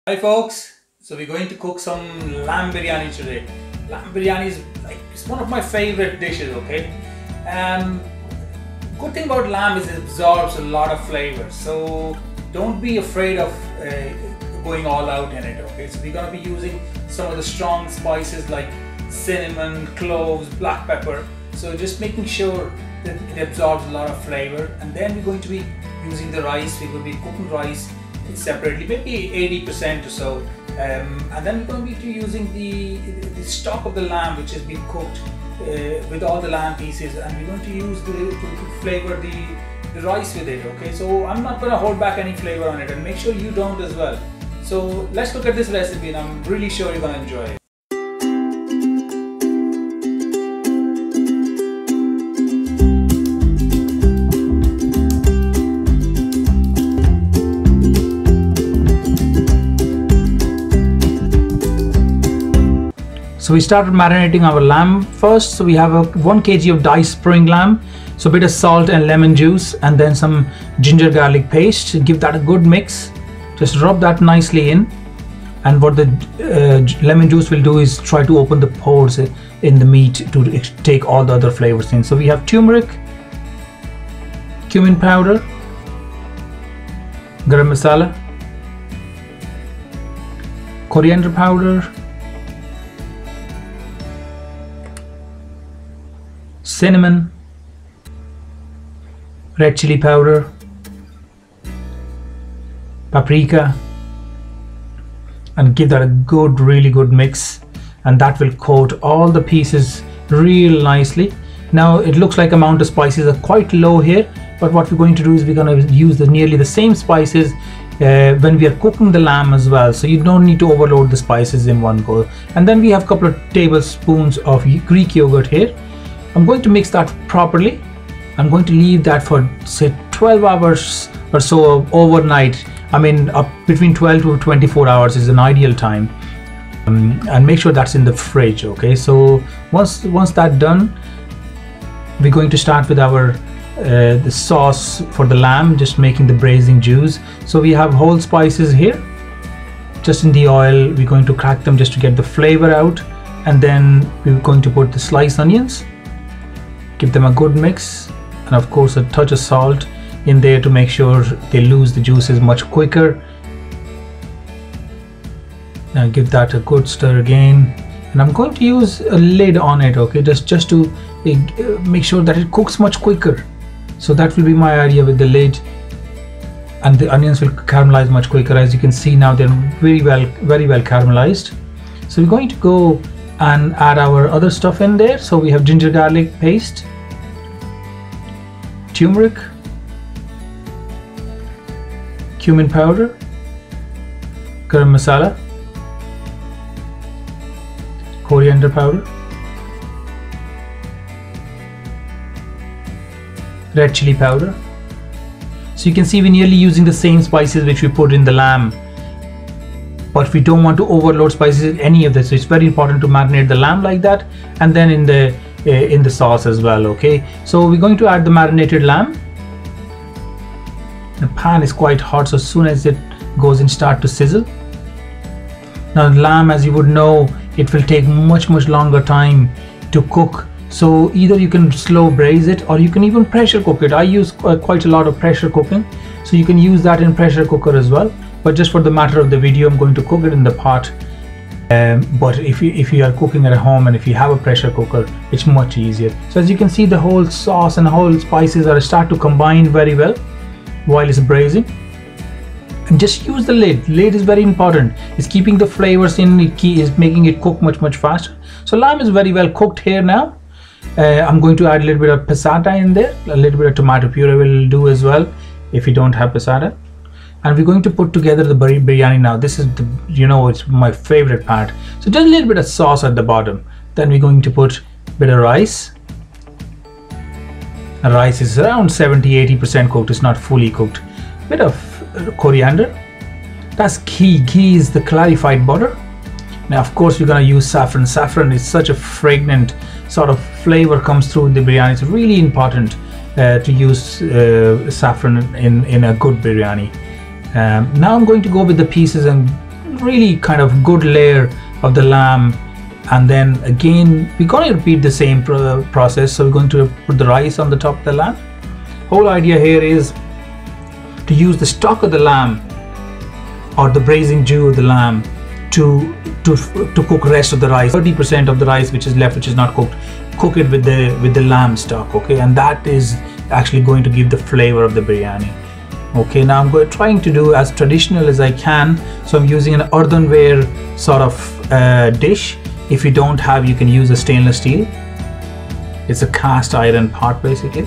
Hi folks, so we're going to cook some lamb biryani today. Lamb biryani is it's one of my favorite dishes, okay? Good thing about lamb is it absorbs a lot of flavor, so don't be afraid of going all out in it, okay? So we're going to be using some of the strong spices like cinnamon, cloves, black pepper, so just making sure that it absorbs a lot of flavor. And then we're going to be using the rice. We're going to be cooking rice separately, maybe 80% or so, and then we're going to be using the stock of the lamb which has been cooked with all the lamb pieces, and we're going to use to flavor the rice with it, okay? So I'm not going to hold back any flavor on it, and make sure you don't as well. So let's look at this recipe, and I'm really sure you're going to enjoy it. So we started marinating our lamb first. So we have 1 kg of diced spring lamb, so a bit of salt and lemon juice, and then some ginger garlic paste. Give that a good mix. Just rub that nicely in, and what the lemon juice will do is try to open the pores in the meat to take all the other flavors in. So we have turmeric, cumin powder, garam masala, coriander powder, cinnamon, red chili powder, paprika, and give that a really good mix, and that will coat all the pieces real nicely. Now it looks like amount of spices are quite low here, but what we're going to do is we're going to use nearly the same spices when we are cooking the lamb as well, so you don't need to overload the spices in one go. And then we have a couple of tablespoons of Greek yogurt here. I'm going to mix that properly. I'm going to leave that for say 12 hours or so overnight. I mean, between 12 to 24 hours is an ideal time, and make sure that's in the fridge, okay? So once that's done, we're going to start with our the sauce for the lamb, just making the braising juice. So we have whole spices here, just in the oil. We're going to crack them just to get the flavor out, and then we're going to put the sliced onions. Give them a good mix, and of course a touch of salt in there to make sure they lose the juices much quicker. Now give that a good stir again, and I'm going to use a lid on it, okay, just to make sure that it cooks much quicker. So that will be my idea with the lid, and the onions will caramelize much quicker. As you can see now, they're very well caramelized. So we're going to go and add our other stuff in there. So we have ginger garlic paste, turmeric, cumin powder, garam masala, coriander powder, red chili powder. So you can see we're nearly using the same spices which we put in the lamb, but we don't want to overload spices in any of this. So it's very important to marinate the lamb like that, and then in the sauce as well, okay? So we're going to add the marinated lamb. The pan is quite hot, so as soon as it goes in, start to sizzle. Now the lamb, as you would know, it will take much longer time to cook. So either you can slow braise it, or you can even pressure cook it. I use quite a lot of pressure cooking, so you can use that in pressure cooker as well. But just for the matter of the video, I'm going to cook it in the pot. But if you are cooking at home, and if you have a pressure cooker, it's much easier. So as you can see, the whole sauce and the whole spices are start to combine very well while it's braising. And just use the lid. Lid is very important. It's keeping the flavors in. It is making it cook much faster. So lamb is very well cooked here now. I'm going to add a little bit of passata in there. A little bit of tomato puree will do as well if you don't have passata. And we're going to put together the biryani now. This is the, it's my favorite part. So just a little bit of sauce at the bottom. Then we're going to put a bit of rice. The rice is around 70-80% cooked. It's not fully cooked. Bit of coriander. That's key. Key is the clarified butter. Now of course we're going to use saffron. Saffron is such a fragrant sort of flavor comes through in the biryani. It's really important to use saffron in a good biryani. Now I'm going to go with the pieces and really kind of good layer of the lamb, and then again we're going to repeat the same process. So we're going to put the rice on the top of the lamb. Whole idea here is to use the stock of the lamb or the braising dew of the lamb to cook rest of the rice. 30% of the rice which is left, which is not cooked, cook it with the lamb stock, okay, and that is actually going to give the flavor of the biryani. Okay, now I'm trying to do as traditional as I can, so I'm using an earthenware sort of dish. If you don't have, you can use a stainless steel. It's a cast iron pot basically.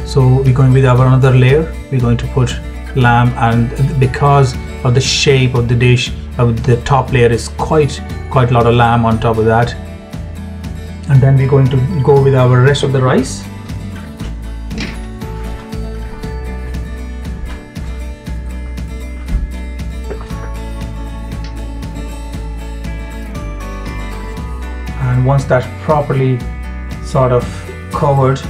So we're going with our another layer. We're going to put lamb, and because of the shape of the dish, the top layer is quite a lot of lamb on top of that. And then we're going to go with our rest of the rice. And once that's properly sort of covered,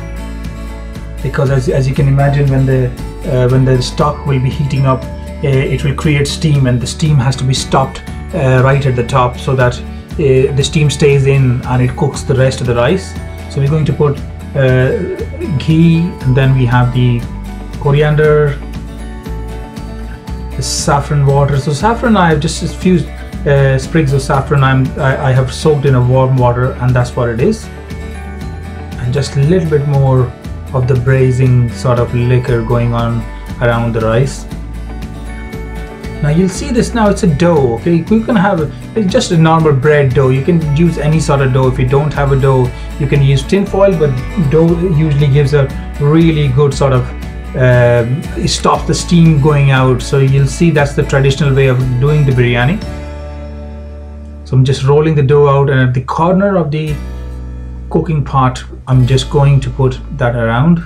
because as you can imagine, when the stock will be heating up, it will create steam, and the steam has to be stopped right at the top so that the steam stays in and it cooks the rest of the rice. So we're going to put ghee, and then we have the coriander, the saffron water. So saffron, I have just a few sprigs of saffron I have soaked in a warm water, and that's what it is. And just a little bit more of the braising sort of liquor going on around the rice. Now you'll see this now, it's a dough, okay? You can have it's just a normal bread dough. You can use any sort of dough. If you don't have a dough, you can use tin foil, but dough usually gives a really good sort of it stops the steam going out. So you'll see that's the traditional way of doing the biryani. So I'm just rolling the dough out, and at the corner of the cooking pot I'm just going to put that around.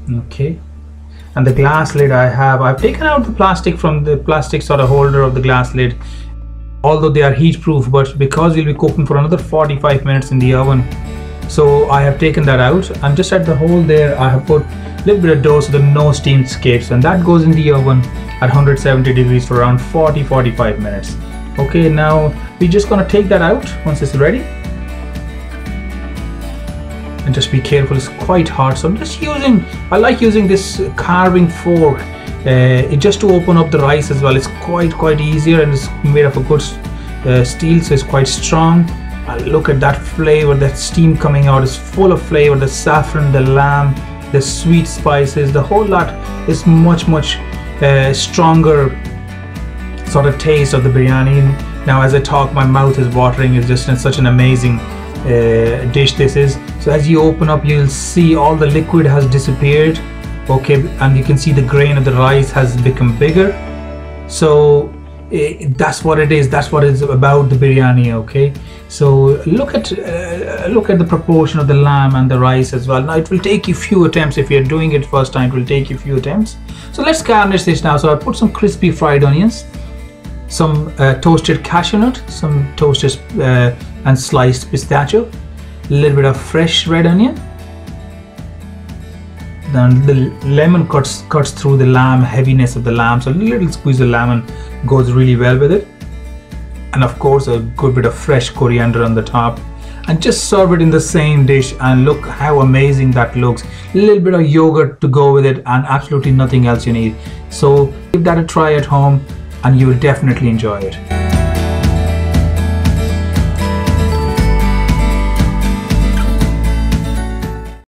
Okay, and the glass lid I've taken out the plastic from the plastic sort of holder of the glass lid, although they are heat proof, but because we'll be cooking for another 45 minutes in the oven, so I have taken that out. And just at the hole there I have put a little bit of dough so that no steam escapes, and that goes in the oven at 170 degrees for around 40-45 minutes. Okay, now we're just going to take that out once it's ready. And just be careful, it's quite hot, so I'm just I like using this carving fork just to open up the rice as well. It's quite easier, and it's made of a good steel, so it's quite strong. Look at that flavor, that steam coming out is full of flavor. The saffron, the lamb, the sweet spices, the whole lot is much stronger sort of taste of the biryani. Now as I talk, my mouth is watering. It's just such an amazing dish this is. So as you open up, you'll see all the liquid has disappeared, okay, and you can see the grain of the rice has become bigger. So that's what it is, that's what it's about, the biryani. Okay, so look at the proportion of the lamb and the rice as well. Now it will take you few attempts. If you're doing it first time, it will take you few attempts. So let's garnish this now. So I put some crispy fried onions, some toasted cashew nut, some toasted and sliced pistachio, a little bit of fresh red onion. Then the lemon cuts through the lamb, heaviness of the lamb, so a little squeeze of lemon goes really well with it. And of course a good bit of fresh coriander on the top, and just serve it in the same dish, and look how amazing that looks. A little bit of yogurt to go with it, and absolutely nothing else you need. So give that a try at home and you will definitely enjoy it.